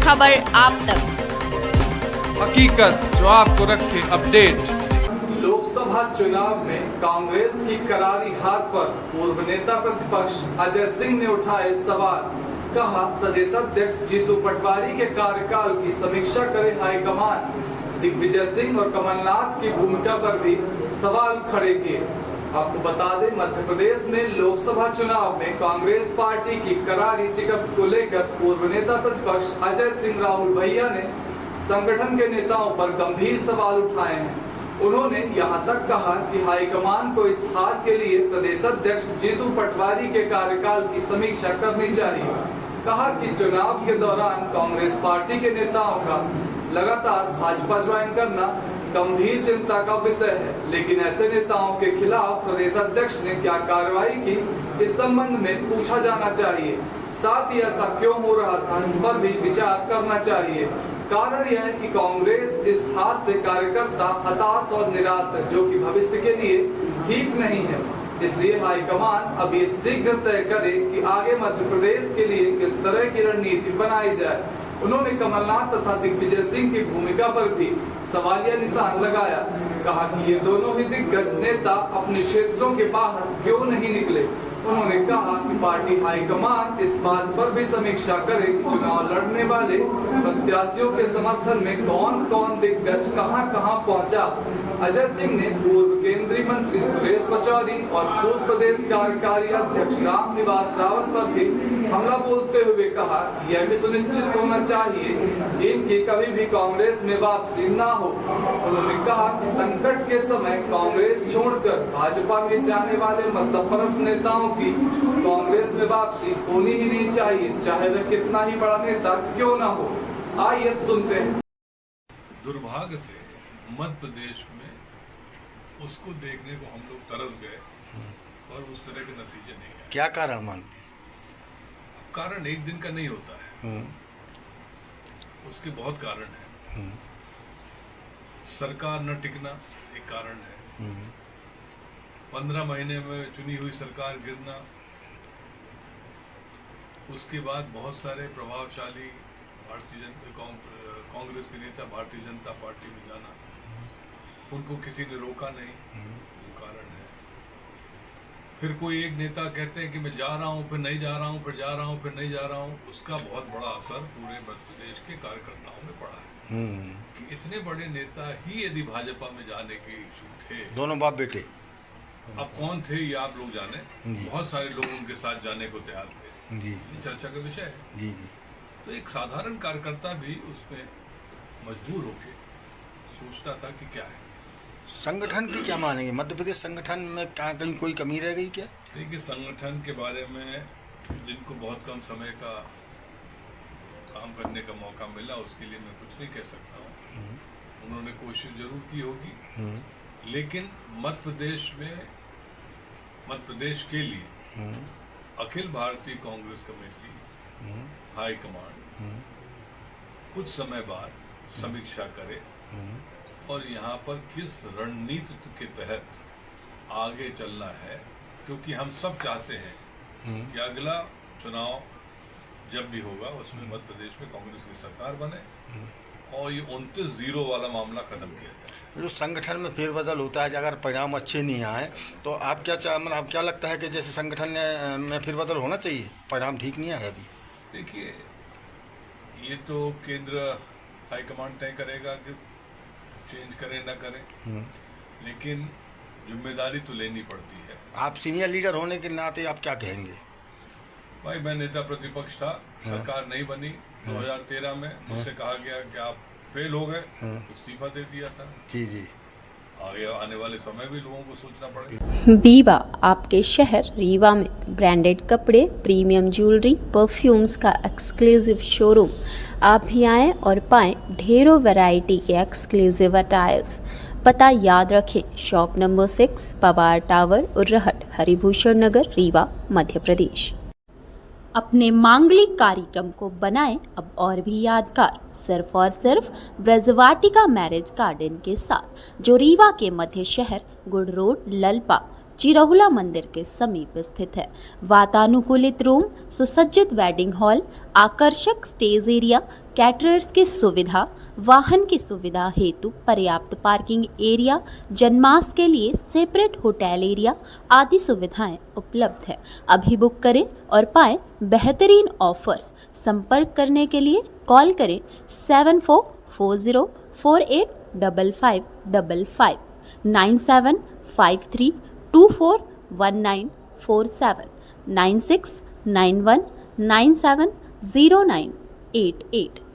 खबर आप तक। हकीकत जो आपको रखे अपडेट। लोकसभा चुनाव में कांग्रेस की करारी हार पर पूर्व नेता प्रतिपक्ष अजय सिंह ने उठाए सवाल। कहा, प्रदेश अध्यक्ष जीतू पटवारी के कार्यकाल की समीक्षा करे हाईकमान। दिग्विजय सिंह और कमलनाथ की भूमिका पर भी सवाल खड़े किए। आपको बता दें, मध्य प्रदेश में लोकसभा चुनाव में कांग्रेस पार्टी की करारी शिकस्त को लेकर पूर्व नेता प्रतिपक्ष अजय सिंह राहुल भैया ने संगठन के नेताओं पर गंभीर सवाल उठाए हैं। उन्होंने यहां तक कहा कि हाईकमान को इस हार के लिए प्रदेश अध्यक्ष जीतू पटवारी के कार्यकाल की समीक्षा करनी चाहिए। कहा कि चुनाव के दौरान कांग्रेस पार्टी के नेताओं का लगातार भाजपा ज्वाइन करना गंभीर चिंता का विषय है, लेकिन ऐसे नेताओं के खिलाफ प्रदेश अध्यक्ष ने क्या कार्रवाई की, इस संबंध में पूछा जाना चाहिए। साथ ही ऐसा क्यों हो रहा था, इस पर भी विचार करना चाहिए। कारण यह है कि कांग्रेस इस हार से कार्यकर्ता हताश और निराश है, जो कि भविष्य के लिए ठीक नहीं है। इसलिए हाईकमान अब ये शीघ्र तय करे कि आगे मध्य प्रदेश के लिए किस तरह की रणनीति बनाई जाए। उन्होंने कमलनाथ तथा दिग्विजय सिंह की भूमिका पर भी सवालिया निशान लगाया। कहा कि ये दोनों ही दिग्गज नेता अपने क्षेत्रों के बाहर क्यों नहीं निकले। उन्होंने कहा कि पार्टी हाईकमान इस बात पर भी समीक्षा करे कि चुनाव लड़ने वाले प्रत्याशियों के समर्थन में कौन कौन दिग्गज कहां पहुंचा। अजय सिंह ने पूर्व केंद्रीय मंत्री सुरेश पचौरी और पूर्व प्रदेश कार्यकारी अध्यक्ष रामनिवास रावत पर भी हमला बोलते हुए कहा, यह भी सुनिश्चित होना चाहिए कि इनकी कभी भी कांग्रेस में वापसी न हो। उन्होंने कहा कि संकट के समय कांग्रेस छोड़कर भाजपा में जाने वाले मतपरस्त नेताओं की कांग्रेस में वापसी होनी ही नहीं चाहिए, चाहे वह कितना ही बड़ा नेता क्यों ना हो। आइए सुनते हैं। दुर्भाग्य से मध्य प्रदेश में उसको देखने को हम लोग तरस गए और उस तरह के नतीजे नहीं आए। क्या कारण मानते हैं? कारण एक दिन का नहीं होता है, उसके बहुत कारण है। सरकार न टिकना एक कारण है। 15 महीने में चुनी हुई सरकार गिरना, उसके बाद बहुत सारे प्रभावशाली कांग्रेस के नेता भारतीय जनता पार्टी में जाना, उनको किसी ने रोका नहीं, वो कारण है। फिर कोई एक नेता कहते हैं कि मैं जा रहा हूँ, फिर नहीं जा रहा हूँ, फिर जा रहा हूँ, फिर नहीं जा रहा हूँ, उसका बहुत बड़ा असर पूरे मध्य प्रदेश के कार्यकर्ताओं में पड़ा है। कि इतने बड़े नेता ही यदि भाजपा में जाने के इच्छुक थे, दोनों बाप बेटे, अब कौन थे ये आप लोग जाने, बहुत सारे लोग उनके साथ जाने को तैयार थे। जी, ये चर्चा का विषय है। जी जी। तो एक साधारण कार्यकर्ता भी उसमें मजबूर होके सोचता था कि क्या है। संगठन की क्या मानेंगे? मध्य प्रदेश संगठन में क्या कहीं कोई कमी रह गई क्या? देखिए, संगठन के बारे में जिनको बहुत कम समय का काम करने का मौका मिला, उसके लिए मैं कुछ नहीं कह सकता हूँ। उन्होंने कोशिश जरूर की होगी, लेकिन मध्य प्रदेश के लिए अखिल भारतीय कांग्रेस कमेटी हाईकमान कुछ समय बाद समीक्षा करे और यहाँ पर किस रणनीति के तहत आगे चलना है, क्योंकि हम सब चाहते हैं कि अगला चुनाव जब भी होगा उसमें मध्य प्रदेश में कांग्रेस की सरकार बने और ये 29-0 वाला मामला खत्म किया जाए। जो संगठन में फेरबदल होता है, अगर परिणाम अच्छे नहीं आए तो आप क्या लगता है कि जैसे संगठन में फेरबदल होना चाहिए? परिणाम ठीक नहीं आया अभी। देखिए, ये तो केंद्र हाईकमान तय करेगा कि चेंज करें ना करें, लेकिन जिम्मेदारी तो लेनी पड़ती है। आप सीनियर लीडर होने के नाते आप क्या कहेंगे? भाई, मैं नेता प्रतिपक्ष था, सरकार नहीं बनी 2013 में, मुझसे कहा गया कि आप फेल हो गए, इस्तीफा दे दिया था। जी जी। आगे आने वाले समय भी लोगों को सोचना पड़ेगा। बीवा आपके शहर रीवा में ब्रांडेड कपड़े, प्रीमियम ज्वेलरी, परफ्यूम्स का एक्सक्लूसिव शोरूम। आप भी आएं और पाएं ढेरों वैरायटी के एक्सक्लूसिव अटायर्स। पता याद रखें, shop number 6, Pawar tower, Urrahat, Haribhushan Nagar, Rewa, Madhya Pradesh. अपने मांगलिक कार्यक्रम को बनाएं अब और भी यादगार, सिर्फ और सिर्फ ब्रजवाटिका मैरिज गार्डन के साथ, जो रीवा के मध्य शहर गुड़ रोड, ललपा चिरहुला मंदिर के समीप स्थित है। वातानुकूलित रूम, सुसज्जित वेडिंग हॉल, आकर्षक स्टेज एरिया, कैटरर्स की सुविधा, वाहन की सुविधा हेतु पर्याप्त पार्किंग एरिया, जनमास के लिए सेपरेट होटल एरिया आदि सुविधाएं उपलब्ध है। अभी बुक करें और पाएं बेहतरीन ऑफर्स। संपर्क करने के लिए कॉल करें 7440485555 9753241947 9691970988।